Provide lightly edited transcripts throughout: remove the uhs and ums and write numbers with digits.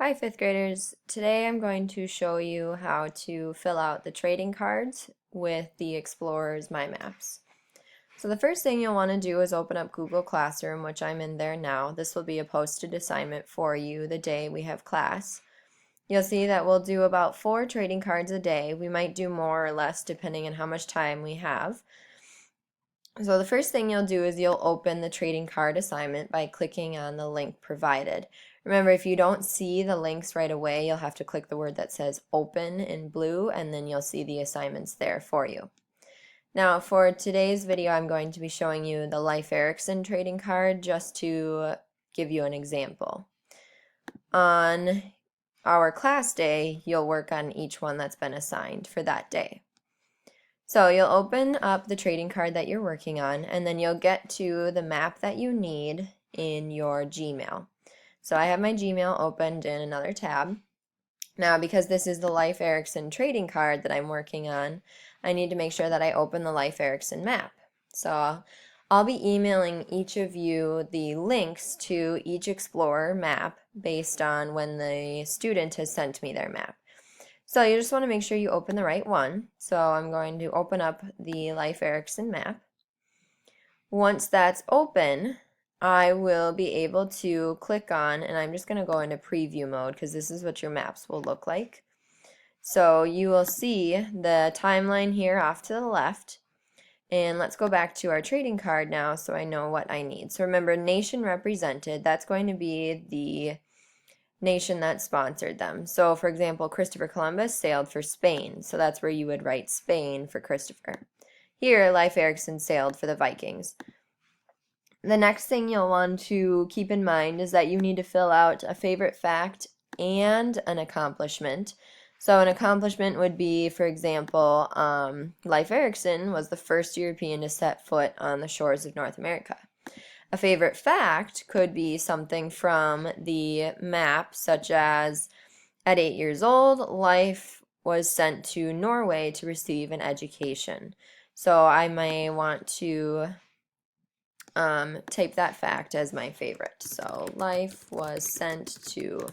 Hi, fifth graders. Today I'm going to show you how to fill out the trading cards with the Explorer's My Maps. So the first thing you'll want to do is open up Google Classroom, which I'm in there now. This will be a posted assignment for you the day we have class. You'll see that we'll do about 4 trading cards a day. We might do more or less depending on how much time we have. So the first thing you'll do is you'll open the trading card assignment by clicking on the link provided. Remember, if you don't see the links right away, you'll have to click the word that says open in blue, and then you'll see the assignments there for you. Now, for today's video, I'm going to be showing you the Life Erickson trading card just to give you an example. On our class day, you'll work on each one that's been assigned for that day. So you'll open up the trading card that you're working on, and then you'll get to the map that you need in your Gmail. So I have my Gmail opened in another tab. Now, because this is the Life Erickson trading card that I'm working on, I need to make sure that I open the Life Erickson map. So I'll be emailing each of you the links to each Explorer map based on when the student has sent me their map. So you just want to make sure you open the right one. So I'm going to open up the Life Erickson map. Once that's open, I will be able to click on, and I'm just going to go into preview mode because this is what your maps will look like. So you will see the timeline here off to the left. And let's go back to our trading card now so I know what I need. So remember, nation represented, that's going to be the nation that sponsored them. So for example, Christopher Columbus sailed for Spain, so that's where you would write Spain for Christopher. Here, Life Erickson sailed for the Vikings. The next thing you'll want to keep in mind is that you need to fill out a favorite fact and an accomplishment. So an accomplishment would be, for example, Life Erickson was the first European to set foot on the shores of North America. A favorite fact could be something from the map, such as at 8 years old, Life was sent to Norway to receive an education. So I may want to type that fact as my favorite. So Life was sent to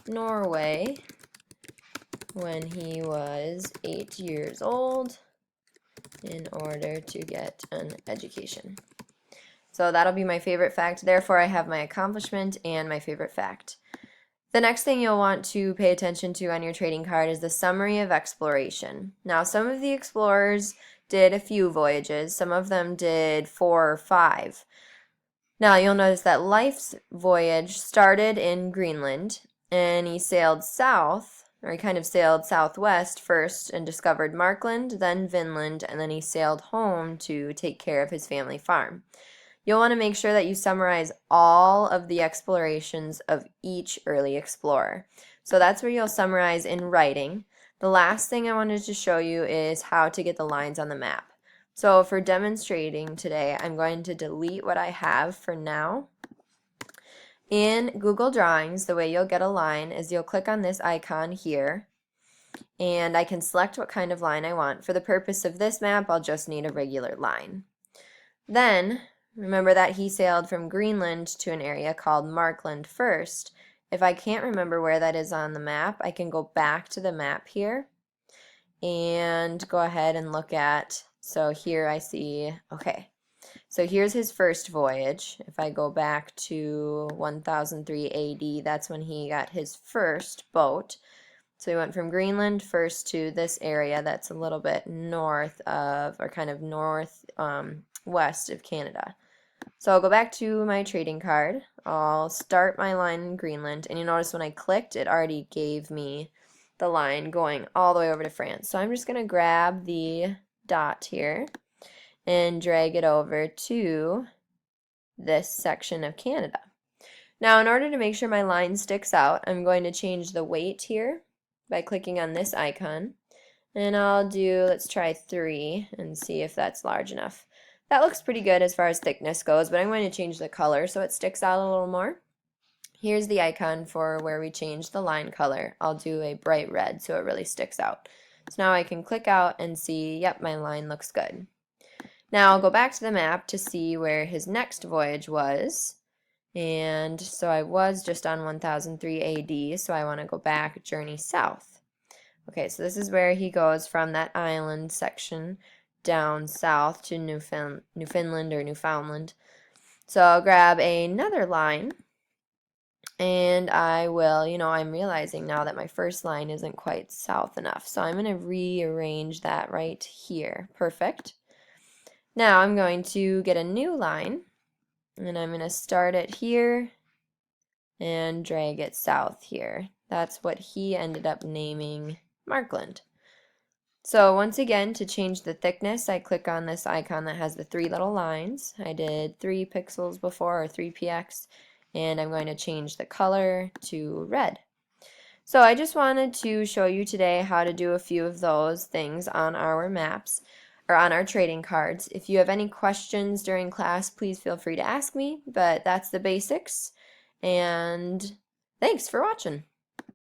Norway when he was 8 years old in order to get an education. So that'll be my favorite fact. Therefore, I have my accomplishment and my favorite fact. The next thing you'll want to pay attention to on your trading card is the summary of exploration. Now, some of the explorers did a few voyages. Some of them did 4 or 5. Now, you'll notice that Life's voyage started in Greenland, and he sailed south, or he kind of sailed southwest first and discovered Markland, then Vinland, and then he sailed home to take care of his family farm. You'll want to make sure that you summarize all of the explorations of each early explorer. So that's where you'll summarize in writing. The last thing I wanted to show you is how to get the lines on the map. So for demonstrating today, I'm going to delete what I have for now. In Google Drawings, the way you'll get a line is you'll click on this icon here, and I can select what kind of line I want. For the purpose of this map, I'll just need a regular line. Then, remember that he sailed from Greenland to an area called Markland first. If I can't remember where that is on the map, I can go back to the map here and go ahead and look at, so here I see, okay, so here's his first voyage. If I go back to 1003 AD, that's when he got his first boat. So he went from Greenland first to this area that's a little bit north of, or kind of north west of Canada. So I'll go back to my trading card. I'll start my line in Greenland, and you notice when I clicked, it already gave me the line going all the way over to France. So I'm just going to grab the dot here and drag it over to this section of Canada. Now, in order to make sure my line sticks out, I'm going to change the weight here by clicking on this icon. And I'll do, let's try 3 and see if that's large enough. That looks pretty good as far as thickness goes, but I'm going to change the color so it sticks out a little more. Here's the icon for where we change the line color. I'll do a bright red so it really sticks out. So now I can click out and see, yep, my line looks good. Now I'll go back to the map to see where his next voyage was. And so I was just on 1003 AD, so I want to go back, journey south. Okay, so this is where he goes from that island section down south to Newfoundland or Newfoundland. So I'll grab another line, and I will, I'm realizing now that my first line isn't quite south enough. So I'm going to rearrange that right here. Perfect. Now I'm going to get a new line, and I'm going to start it here and drag it south here. That's what he ended up naming Markland. So once again, to change the thickness, I click on this icon that has the three little lines. I did 3 pixels before, or 3px, and I'm going to change the color to red. So I just wanted to show you today how to do a few of those things on our maps, or on our trading cards. If you have any questions during class, please feel free to ask me, but that's the basics, and thanks for watching.